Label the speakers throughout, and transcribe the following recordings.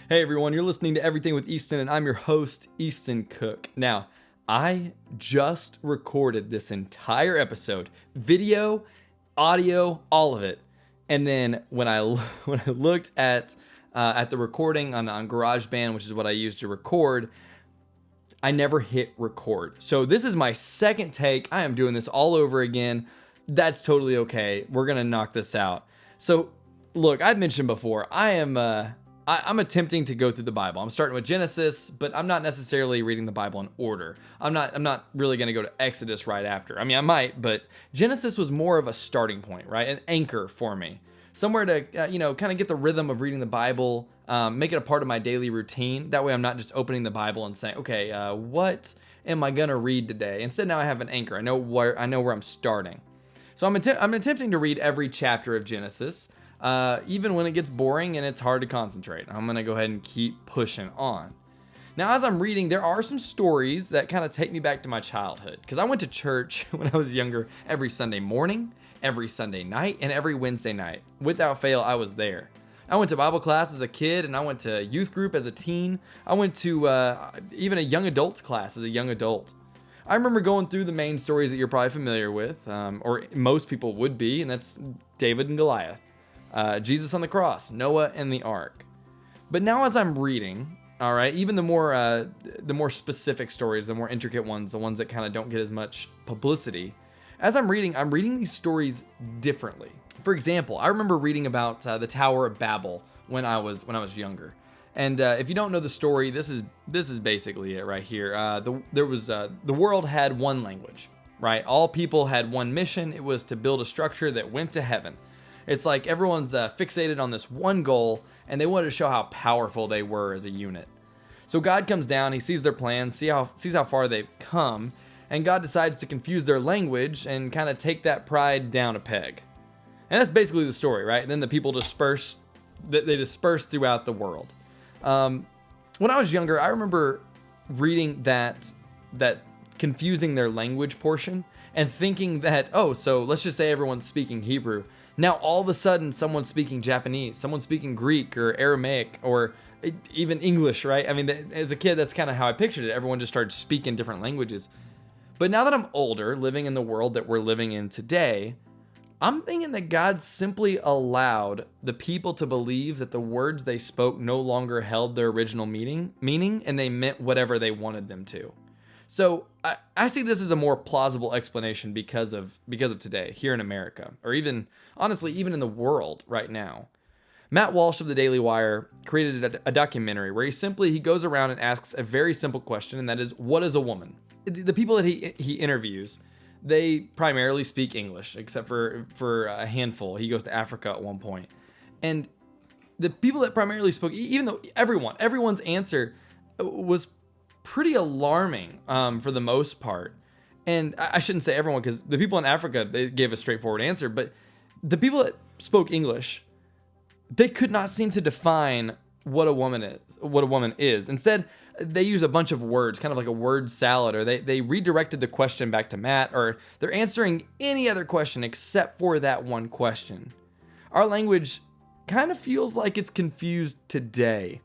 Speaker 1: Hey everyone, you're listening to Everything with Easton, and I'm your host, Easton Cook. Now, I just recorded this entire episode, video, audio, all of it. And then when I looked at the recording on GarageBand, which is what I use to record, I never hit record. So this is my second take. I am doing this all over again. That's totally okay. We're gonna knock this out. So, look, I've mentioned before, I'm attempting to go through the Bible. I'm starting with Genesis, but I'm not necessarily reading the Bible in order. I'm not really going to go to Exodus right after. I mean, I might, but Genesis was more of a starting point, right? An anchor for me. Somewhere to, kind of get the rhythm of reading the Bible, make it a part of my daily routine. That way I'm not just opening the Bible and saying, okay, what am I going to read today? Instead, now I have an anchor. I know where I'm starting. So I'm attempting to read every chapter of Genesis. Even when it gets boring and it's hard to concentrate. I'm going to go ahead and keep pushing on. Now, as I'm reading, there are some stories that kind of take me back to my childhood. Because I went to church when I was younger every Sunday morning, every Sunday night, and every Wednesday night. Without fail, I was there. I went to Bible class as a kid, and I went to youth group as a teen. I went to even a young adults class as a young adult. I remember going through the main stories that you're probably familiar with, or most people would be, and that's David and Goliath. Jesus on the cross, Noah and the ark. But now as I'm reading, all right, even the more specific stories, the more intricate ones, the ones that kind of don't get as much publicity, as I'm reading these stories differently. For example, I remember reading about the Tower of Babel when I was younger. And if you don't know the story, this is basically it right here. The world had one language, right? All people had one mission. It was to build a structure that went to heaven. It's like everyone's fixated on this one goal, and they wanted to show how powerful they were as a unit. So God comes down, he sees their plans, sees how far they've come, and God decides to confuse their language and kind of take that pride down a peg. And that's basically the story, right? And then the people disperse throughout the world. When I was younger, I remember reading that confusing their language portion and thinking that, so let's just say everyone's speaking Hebrew. Now, all of a sudden, someone's speaking Japanese, someone's speaking Greek or Aramaic or even English, right? I mean, as a kid, that's kind of how I pictured it. Everyone just started speaking different languages. But now that I'm older, living in the world that we're living in today, I'm thinking that God simply allowed the people to believe that the words they spoke no longer held their original meaning, and they meant whatever they wanted them to. So I see this as a more plausible explanation because of today here in America, or even honestly even in the world right now. Matt Walsh of the Daily Wire created a documentary where he goes around and asks a very simple question, and that is, what is a woman? The people that he interviews, they primarily speak English, except for a handful. He goes to Africa at one point, and the people that primarily spoke, even though everyone's answer was pretty alarming for the most part. And I shouldn't say everyone, because the people in Africa, they gave a straightforward answer, but the people that spoke English, they could not seem to define what a woman is. Instead, they use a bunch of words, kind of like a word salad, or they redirected the question back to Matt, or they're answering any other question except for that one question. Our language kind of feels like it's confused today.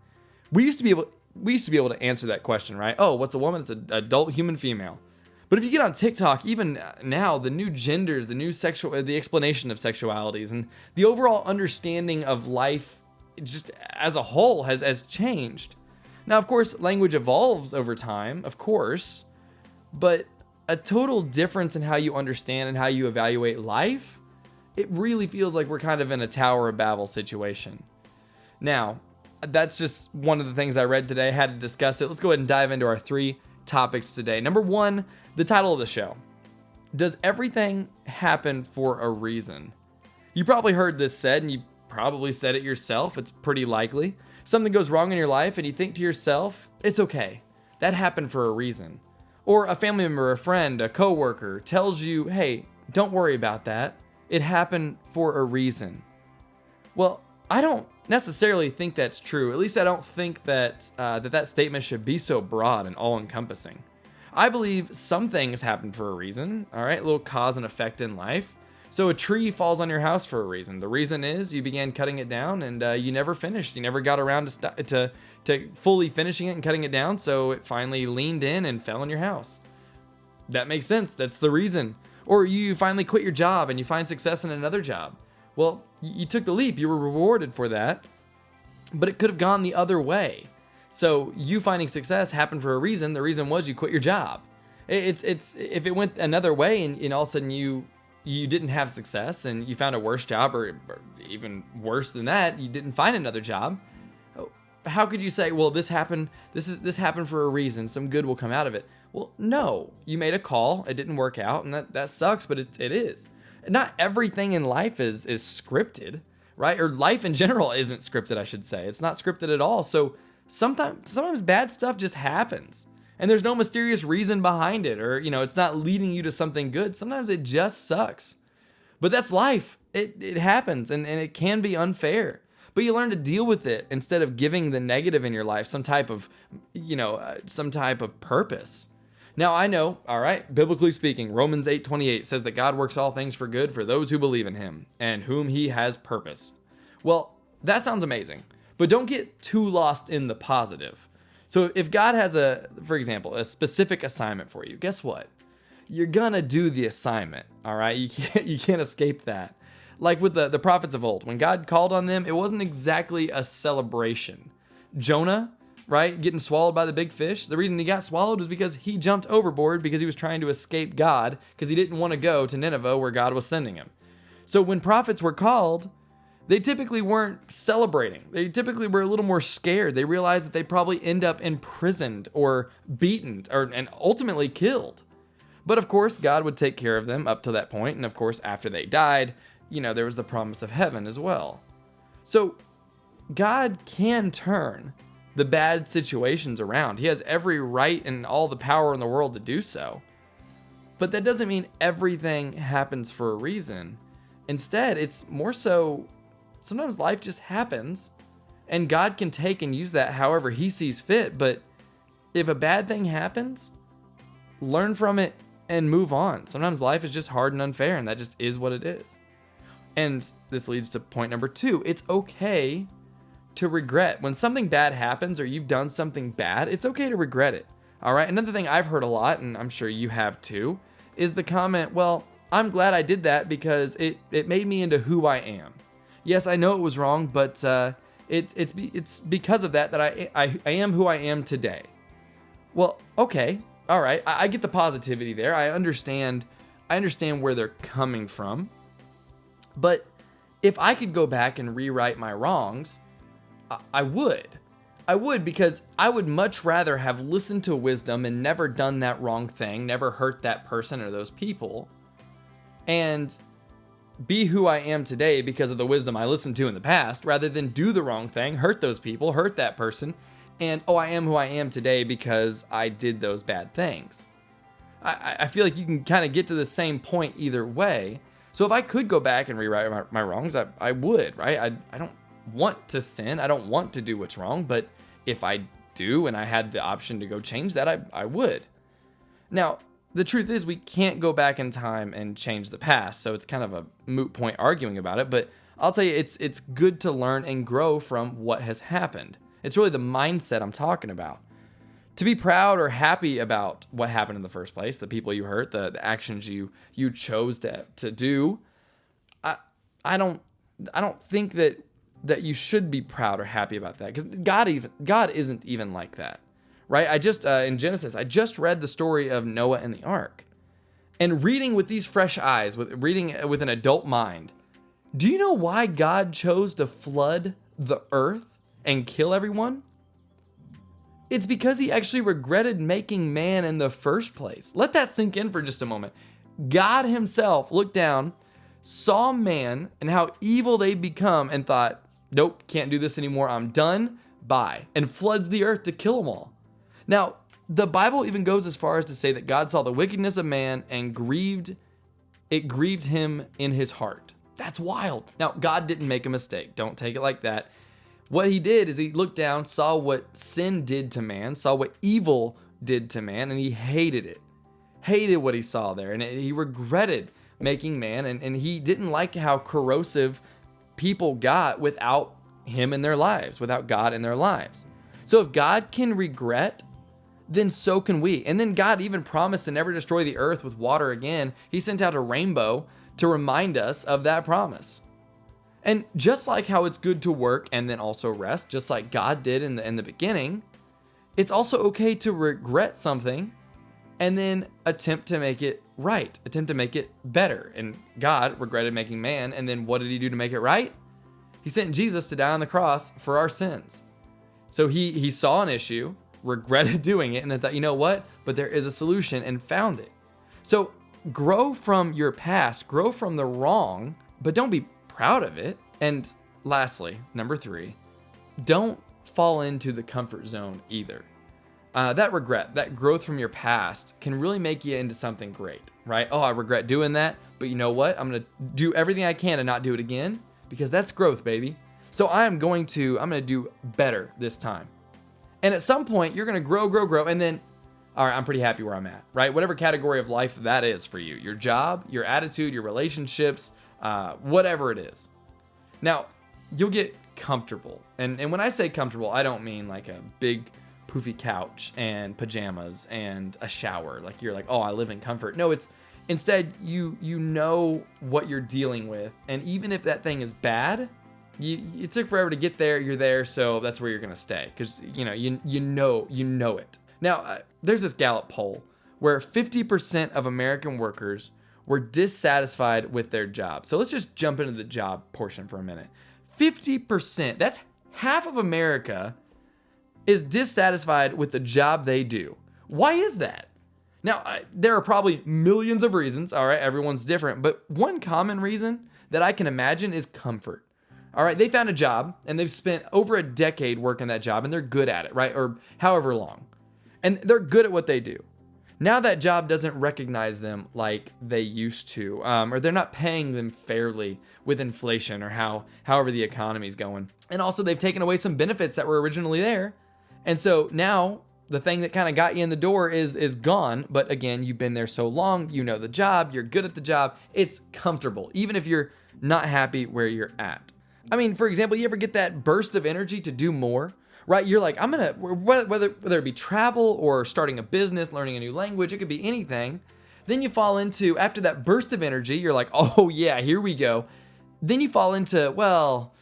Speaker 1: We used to be able to answer that question, right? Oh, what's a woman? It's an adult human female. But if you get on TikTok, even now, the new genders, the explanation of sexualities, and the overall understanding of life just as a whole has changed. Now, of course, language evolves over time, of course, but a total difference in how you understand and how you evaluate life, it really feels like we're kind of in a Tower of Babel situation. Now, that's just one of the things I read today. I had to discuss it. Let's go ahead and dive into our 3 topics today. Number 1, the title of the show. Does everything happen for a reason? You probably heard this said, and you probably said it yourself. It's pretty likely. Something goes wrong in your life, and you think to yourself, it's okay. That happened for a reason. Or a family member, a friend, a coworker tells you, hey, don't worry about that. It happened for a reason. Well, I don't necessarily think that's true. At least I don't think that that statement should be so broad and all-encompassing. I believe some things happen for a reason, all right? A little cause and effect in life. So a tree falls on your house for a reason. The reason is you began cutting it down and you never finished. You never got around to fully finishing it and cutting it down. So it finally leaned in and fell on your house. That makes sense. That's the reason. Or you finally quit your job and you find success in another job. Well, you took the leap. You were rewarded for that, but it could have gone the other way. So you finding success happened for a reason. The reason was you quit your job. It's if it went another way and all of a sudden you didn't have success and you found a worse job, or even worse than that, you didn't find another job. How could you say, well, this happened for a reason, some good will come out of it? Well, no, you made a call, it didn't work out, and that sucks, but it is. Not everything in life is scripted, right? Or life in general isn't scripted, I should say. It's not scripted at all. So sometimes bad stuff just happens. And there's no mysterious reason behind it, or it's not leading you to something good. Sometimes it just sucks. But that's life. It happens, and it can be unfair. But you learn to deal with it instead of giving the negative in your life some type of purpose. Now I know, all right, biblically speaking, Romans 8:28 says that God works all things for good for those who believe in him and whom he has purposed. Well, that sounds amazing, but don't get too lost in the positive. So if God has for example, a specific assignment for you, guess what? You're gonna do the assignment, all right? You can't escape that. Like with the prophets of old, when God called on them, it wasn't exactly a celebration. Jonah, right, getting swallowed by the big fish, the reason he got swallowed was because he jumped overboard because he was trying to escape God because he didn't want to go to Nineveh where God was sending him. So when prophets were called, they typically weren't celebrating. They typically were a little more scared. They realized that they probably end up imprisoned or beaten and ultimately killed. But of course, God would take care of them up to that point. And of course, after they died, there was the promise of heaven as well. So God can turn the bad situations around. He has every right and all the power in the world to do so. But that doesn't mean everything happens for a reason. Instead, it's more so sometimes life just happens and God can take and use that however he sees fit. But if a bad thing happens, learn from it and move on. Sometimes life is just hard and unfair, and that just is what it is. And this leads to point number 2. It's okay to regret. When something bad happens or you've done something bad, it's okay to regret it. All right. Another thing I've heard a lot, and I'm sure you have too, is the comment, well, I'm glad I did that because it made me into who I am. Yes, I know it was wrong, but it's because of that I am who I am today. Well, okay. All right. I get the positivity there. I understand where they're coming from. But if I could go back and rewrite my wrongs, I would. I would, because I would much rather have listened to wisdom and never done that wrong thing, never hurt that person or those people, and be who I am today because of the wisdom I listened to in the past, rather than do the wrong thing, hurt those people, hurt that person, and I am who I am today because I did those bad things. I feel like you can kind of get to the same point either way. So if I could go back and rewrite my wrongs, I would, right? I don't want to sin. I don't want to do what's wrong. But if I do and I had the option to go change that, I would. Now, the truth is we can't go back in time and change the past. So it's kind of a moot point arguing about it. But I'll tell you, it's good to learn and grow from what has happened. It's really the mindset I'm talking about. To be proud or happy about what happened in the first place, the people you hurt, the actions you chose to do, I don't think that you should be proud or happy about that, because God isn't even like that, right? I just in Genesis, I just read the story of Noah and the ark, and reading with these fresh eyes, reading with an adult mind. Do you know why God chose to flood the earth and kill everyone? It's because he actually regretted making man in the first place. Let that sink in for just a moment. God himself looked down, saw man and how evil they've become, and thought, nope, can't do this anymore. I'm done. Bye. And floods the earth to kill them all. Now, the Bible even goes as far as to say that God saw the wickedness of man and it grieved him in his heart. That's wild. Now, God didn't make a mistake. Don't take it like that. What he did is he looked down, saw what sin did to man, saw what evil did to man, and he hated it. Hated what he saw there, and he regretted making man, and he didn't like how corrosive people got without him in their lives, without God in their lives. So if God can regret, then so can we. And then God even promised to never destroy the earth with water again. He sent out a rainbow to remind us of that promise. And just like how it's good to work and then also rest, just like God did in the beginning, it's also okay to regret something and then attempt to make it right, attempt to make it better. And God regretted making man, and then what did he do to make it right? He sent Jesus to die on the cross for our sins. So he saw an issue, regretted doing it, and then thought, you know what? But there is a solution, and found it. So grow from your past, grow from the wrong, but don't be proud of it. And lastly, number 3, don't fall into the comfort zone either. That regret, that growth from your past can really make you into something great, right? Oh, I regret doing that, but you know what? I'm going to do everything I can to not do it again, because that's growth, baby. So I'm going to do better this time. And at some point, you're going to grow, and then, all right, I'm pretty happy where I'm at, right? Whatever category of life that is for you, your job, your attitude, your relationships, whatever it is. Now, you'll get comfortable. And when I say comfortable, I don't mean like a big poofy couch and pajamas and a shower. Like you're like, oh, I live in comfort. No, it's instead you know what you're dealing with. And even if that thing is bad, it took forever to get there, you're there, so that's where you're going to stay. Because, you know it. Now, there's this Gallup poll where 50% of American workers were dissatisfied with their job. So let's just jump into the job portion for a minute. 50%, that's half of America, is dissatisfied with the job they do. Why is that? Now, there are probably millions of reasons, all right? Everyone's different. But one common reason that I can imagine is comfort. All right, they found a job and they've spent over a decade working that job and they're good at it, right? Or however long. And they're good at what they do. Now that job doesn't recognize them like they used to, or they're not paying them fairly with inflation or however the economy's going. And also they've taken away some benefits that were originally there. And so now the thing that kind of got you in the door is gone. But again, you've been there so long, you know the job, you're good at the job, it's comfortable, even if you're not happy where you're at. I mean, for example, you ever get that burst of energy to do more? Right? You're like, I'm going to, whether it be travel or starting a business, learning a new language, it could be anything. Then you fall into, after that burst of energy, you're like, oh yeah, here we go. Then you fall into, well,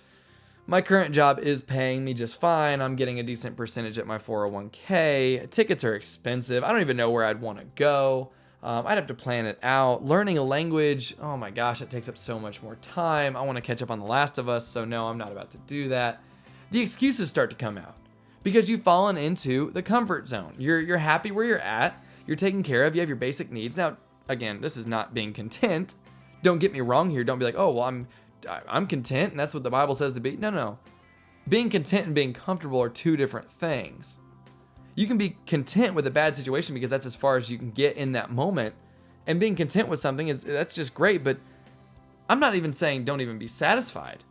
Speaker 1: my current job is paying me just fine. I'm getting a decent percentage at my 401k. Tickets are expensive. I don't even know where I'd want to go. I'd have to plan it out. Learning a language, oh my gosh, it takes up so much more time. I want to catch up on The Last of Us, so no, I'm not about to do that. The excuses start to come out because you've fallen into the comfort zone. You're happy where you're at. You're taken care of. You have your basic needs. Now, again, this is not being content. Don't get me wrong here. Don't be like, oh, well, I'm content and that's what the Bible says to be. No. Being content and being comfortable are two different things. You can be content with a bad situation because that's as far as you can get in that moment. And being content with something that's just great. But I'm not even saying don't even be satisfied.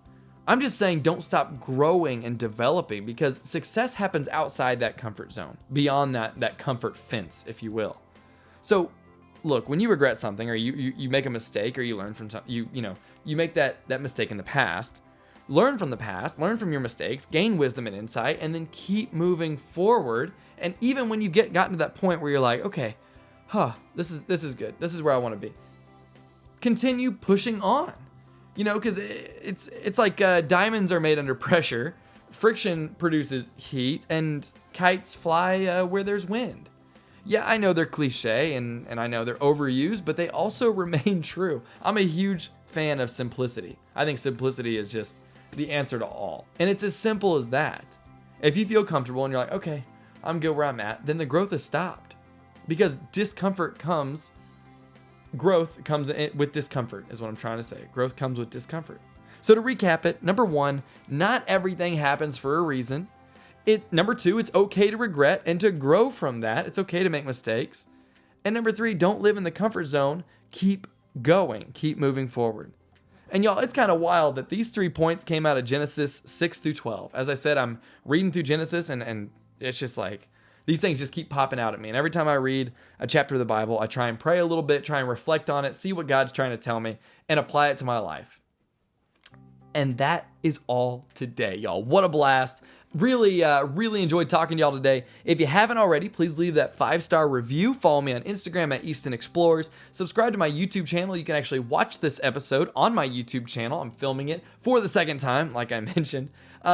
Speaker 1: I'm just saying don't stop growing and developing, because success happens outside that comfort zone, beyond that comfort fence, if you will. So look, when you regret something or you make a mistake or you learn from something, you make that mistake in the past, learn from the past, learn from your mistakes, gain wisdom and insight, and then keep moving forward. And even when you gotten to that point where you're like, okay, this is good. This is where I want to be. Continue pushing on. Because it's like diamonds are made under pressure, friction produces heat, and kites fly where there's wind. Yeah, I know they're cliche and I know they're overused, but they also remain true. I'm a huge fan of simplicity. I think simplicity is just the answer to all. And it's as simple as that. If you feel comfortable and you're like, okay, I'm good where I'm at, then the growth is stopped. Because growth comes with discomfort, is what I'm trying to say. Growth comes with discomfort. So to recap it, number 1, not everything happens for a reason. Number 2, it's okay to regret and to grow from that. It's okay to make mistakes. And number 3, don't live in the comfort zone. Keep going. Keep moving forward. And y'all, it's kind of wild that these 3 points came out of Genesis 6 through 12. As I said, I'm reading through Genesis and it's just like, these things just keep popping out at me. And every time I read a chapter of the Bible, I try and pray a little bit, try and reflect on it, see what God's trying to tell me, and apply it to my life. And that is all today, y'all. What a blast. Really enjoyed talking to y'all today. If you haven't already, please leave that 5-star review. Follow me on Instagram at Easton Explores. Subscribe to my YouTube channel. You can actually watch this episode on my YouTube channel. I'm filming it for the second time, like I mentioned.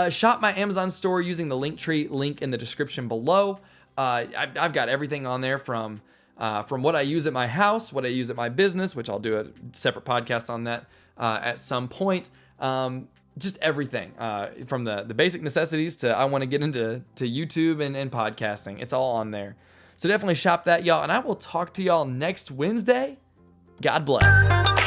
Speaker 1: Shop my Amazon store using the Linktree link in the description below. I've got everything on there from what I use at my house, what I use at my business, which I'll do a separate podcast on that at some point. Just everything, from the basic necessities to I want to get into YouTube and podcasting. It's all on there. So definitely shop that, y'all. And I will talk to y'all next Wednesday. God bless.